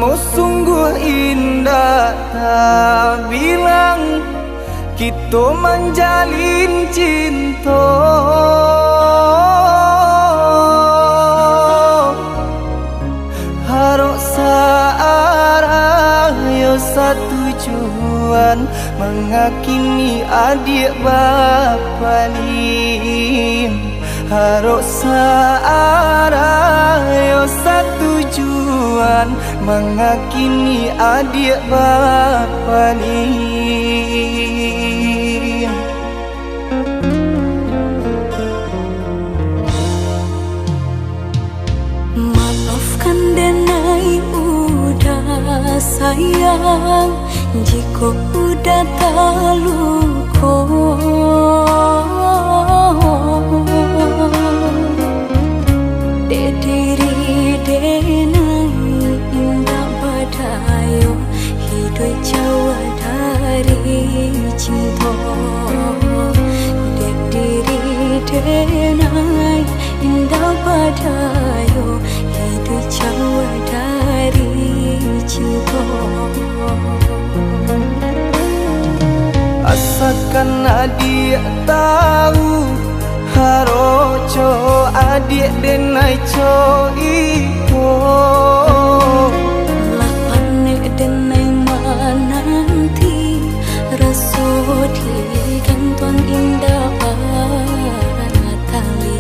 Kamu sungguh indah, tak bilang kita menjalin cinta. Harok searah yo satu tujuan, mengakini adik bapa lim. Harok searah yo satu tujuan, mengakini adik bapa lim. Maafkan denai udah sayang, jika udah terluka. Dek diri denai indah badayo, hidup jauh dari cinta. Dek diri denai indah badayo, hidup jauh dari cinta. Asalkan adik tahu, haroco adik denai co iko. Lapane denai mananti, raso di kantong indah tali.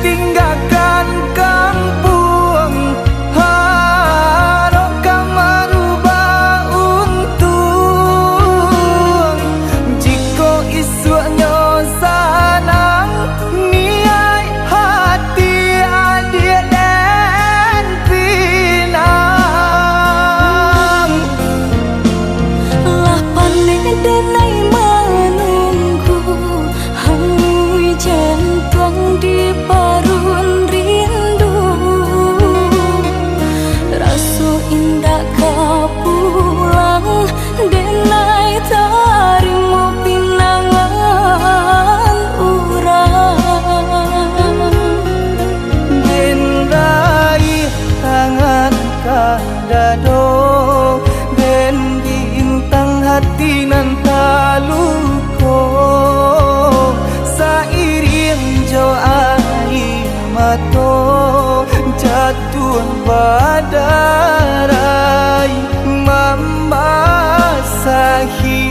Tinggalkan kampung, harap kamu rubah untung. Jika isunya sanang, niai hati adik dan pinang. Lapan denai menunggu, hangui jantung di parun rindu. Rasu indah kau pulang, denai tarimu pinangan urang. Denai tangan kadado, den bintang hati nan taluko. Sairing jo air mato, jatuh badarai membasahi.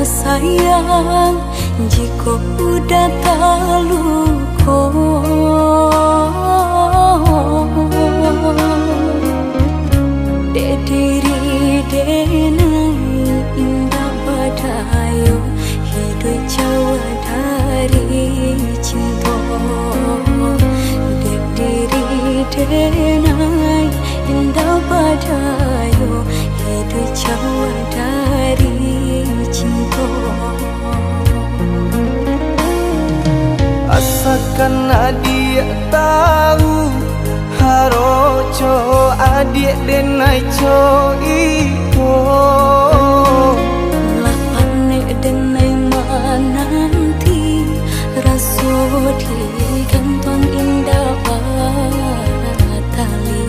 Sayang, jika udah terluka. Dek diri denai indah badayo, hidup jauh dari cinta. Dek diri denai indah badayo, hidup jauh dari cinta. Asalkan adik tahu, haroco adik denai co iko. Lapane denai mananti, raso di kantong indah tali.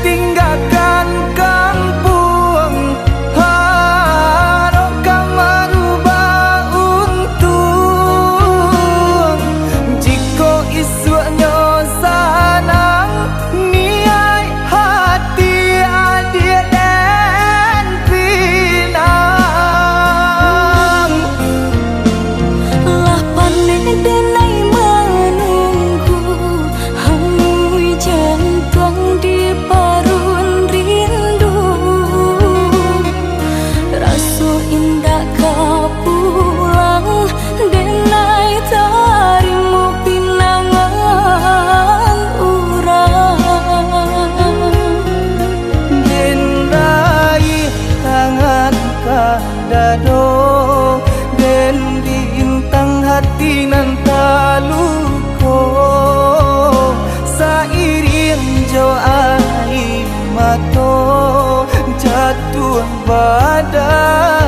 Tinggalkan kampung, harap kamu rubah untung. jatuh badai.